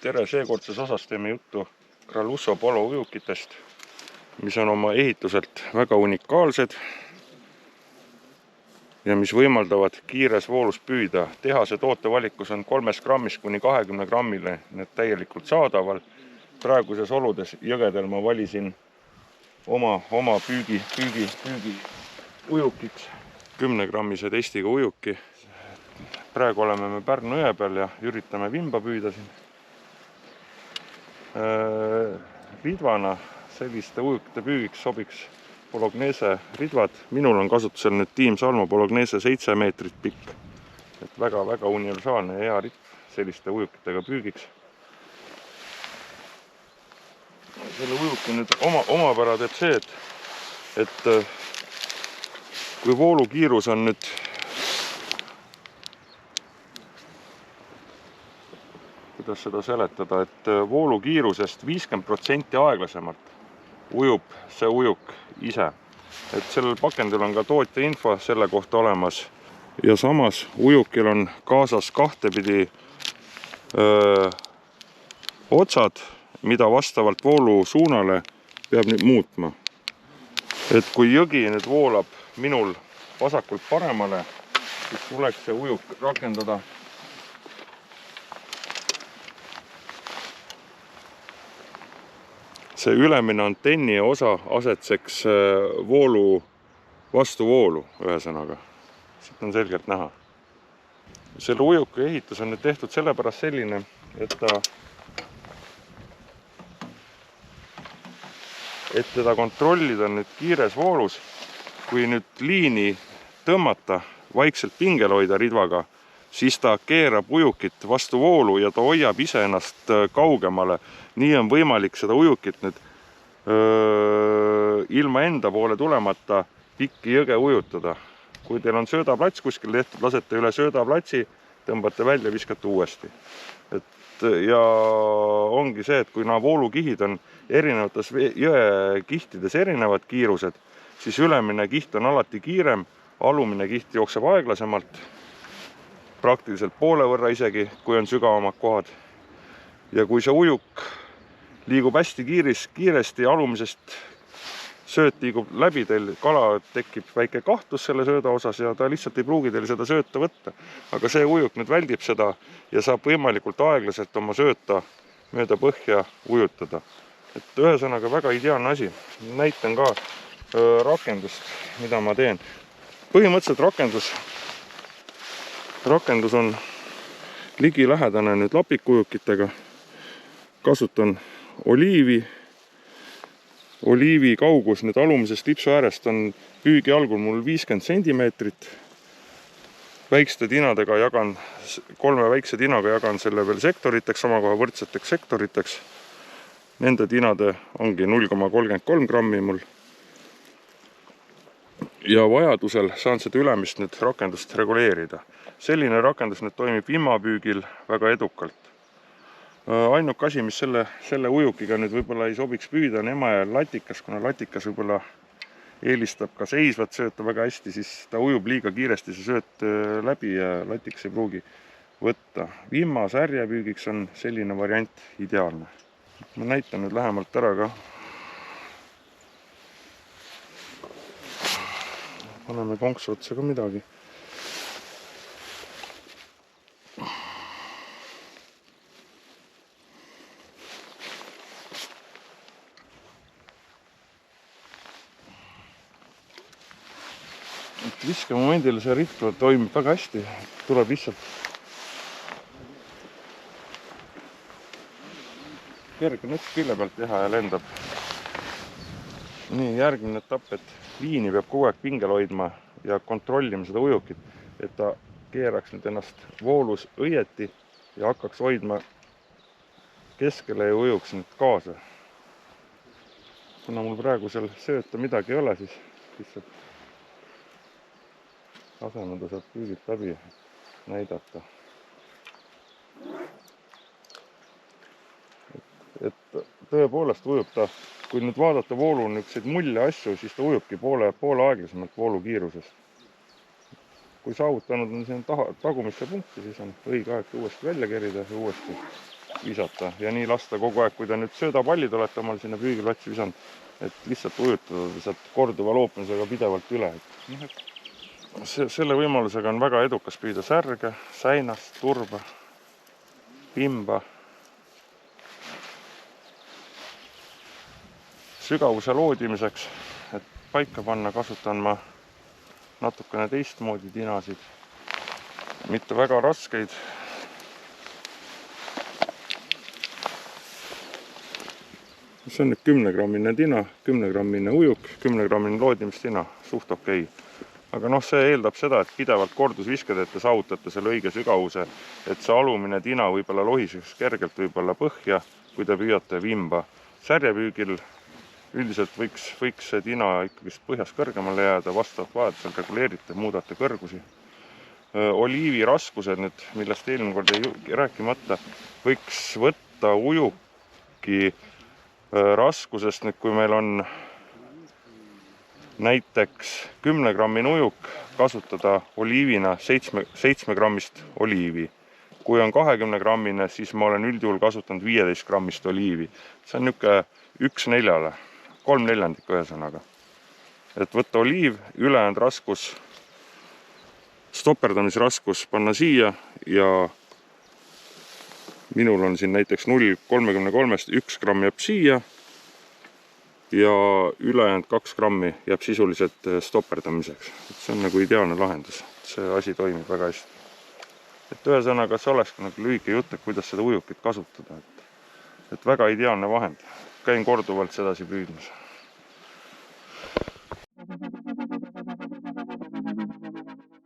Tere, seekordses osas teeme juttu Gralusso Polo ujukitest, mis on oma ehituselt väga unikaalsed ja mis võimaldavad kiires voolus püüda. Tehase tootevalikus on 3 grammist kuni 20 grammile need täielikult saadaval. Praeguses oludes jõgedel ma valisin oma püügi ujukiks 10 grammise testiga ujuki. Praegu oleme me Pärnu jõe peal ja üritame vimba püüda siin. Ridvana selliste ujukite püügiks sobiks Bolognese ridvad. Minul on kasutusel nüüd Team Salmo Bolognese 7 meetrit pikk. Et väga universaalne ja hea ritv selliste ujukitega püügiks. Selle ujuki nüüd omapära teeb see, et kui voolukiirus on nüüd kuidas seda seletada, et voolukiirusest 50% aeglasemalt ujub see ujuk ise. Et sellel pakendil on ka tootja info selle kohta olemas. Ja samas ujukil on kaasas kahtepidi otsad, mida vastavalt voolu suunale peab nüüd muutma. Et kui jõgi nüüd voolab minul vasakult paremale, siis tuleks see ujuk rakendada see ülemine antenni osa asetseks voolu vastu voolu, ühesõnaga. Siit on selgelt näha. Selle ujuki ehitus on nüüd tehtud sellepärast selline, et teda kontrollida nüüd kiires voolus, kui nüüd liini tõmmata, vaikselt pingel hoida ridvaga, siis ta keerab ujukit vastu voolu ja ta hoiab ise ennast kaugemale. Nii on võimalik seda ujukit nüüd ilma enda poole tulemata pikki jõge ujutada. Kui teil on söödaplats kuskil tehtud, lasete üle söödaplatsi, tõmbate välja, viskate uuesti. Ja ongi see, et kui voolukihid on erinevates jõekihtides erinevad kiirused, siis ülemine kiht on alati kiirem, alumine kiht jookseb aeglasemalt, praktiliselt poole võrra isegi, kui on sügavamad kohad. Ja kui see ujuk liigub hästi kiiresti ja alumisest sööt liigub läbi teil, kala tekib väike kahtus selle sööda osas ja ta lihtsalt ei pruugi teil seda sööta võtta. Aga see ujuk nüüd väldib seda ja saab võimalikult aeglaselt oma sööta mööda põhja ujutada. Et ühesõnaga väga ideaalne asi. Näitan ka rakendust, mida ma teen. Põhimõtteliselt rakendus on ligilähedane nüüd lapikujukitega. Kasutan oliivi kaugus nüüd alumisest lipsu äärest on püügi algul mul 50 centimeetrit. Väikeste tinadega jagan, 3 väikse tinaga jagan selle veel sektoriteks, omakoha võrdseteks sektoriteks. Nende tinade ongi 0,33 grammi mul. Ja vajadusel saan seda ülemist nüüd rakendust reguleerida. Selline rakendus nüüd toimib vimmapüügil väga edukalt. Ainuk asi, mis selle ujukiga nüüd võib-olla ei sobiks püüda, on Emajõel latikas, kuna latikas võib-olla eelistab ka seisvat sööta väga hästi, siis ta ujub liiga kiiresti see sööt läbi ja latikas ei pruugi võtta. Vimma särjepüügiks on selline variant ideaalne. Ma näitan nüüd lähemalt ära ka. Paneme konksu otsa ka midagi. Viske momendil see ritv toimib väga hästi. Tuleb lihtsalt kerge nõks külje pealt teha ja lendab. Nii, järgmine etapp, et liini peab kogu aeg pingel hoidma ja kontrollima seda ujukit, et ta keeraks nüüd ennast voolus õieti ja hakkaks hoidma keskele ja ujuks nüüd kaasa. Kuna mul praegu seal sööta midagi ei ole, siis lihtsalt asemada saab püügit läbi näidata. Et tõepoolest ujub ta, kui nüüd vaadata voolu niisuguseid mulje asju, siis ta ujubki poole aeglasemalt voolu kiirusest. Kui saavutanud on siin tagumisse punkti, siis on õige aeg uuesti välja kerida ja uuesti visata ja nii lasta kogu aeg, kui te nüüd söödapallid olete omal sinna püügiplatsi visanud, et lihtsalt ujutada sealt korduva loopmisega pidevalt üle. Selle võimalusega on väga edukas püüda särge, säinast, turba, pimba. Sügavuse loodimiseks, et paika panna, kasutan ma natukene teistmoodi tinasid, mitte väga raskeid. See on nüüd 10-grammine tina, 10-grammine ujuk, 10-grammine loodimistina, suht okei. Aga noh, see eeldab seda, et pidevalt kordusviskad, et te saavutate selle õige sügavuse, et see alumine tina võib-olla lohiseks kergelt võib-olla põhja, kui te püüate vimba. Särjepüügil üldiselt võiks see tina ikkagi põhjas kõrgemale jääda, vastavalt vajadusel reguleerite, muudate kõrgusi. Oliivi raskused nüüd, millest eelmine kord ei rääkimata, võiks võtta ujuki raskusest nüüd, kui meil on näiteks 10-grammine ujuk, kasutada oliivina 7-grammist oliivi. Kui on 20-grammine, siis ma olen üldjuhul kasutanud 15-grammist oliivi. See on niisugune 1/4, 3/4 ühesõnaga. Et võtta oliiv, ülejäänud raskus, stopperdamisraskus panna siia ja minul on siin näiteks 0,33-st 1 gramm jääb siia ja ülejäänud 2 grammi jääb sisuliselt stopperdamiseks. See on nagu ideaalne lahendus. See asi toimib väga hästi. Et ühesõnaga, see oleks nagu lühike jutt, kuidas seda ujukit kasutada. Et väga ideaalne vahend. Käin korduvalt sedasi püüdmas.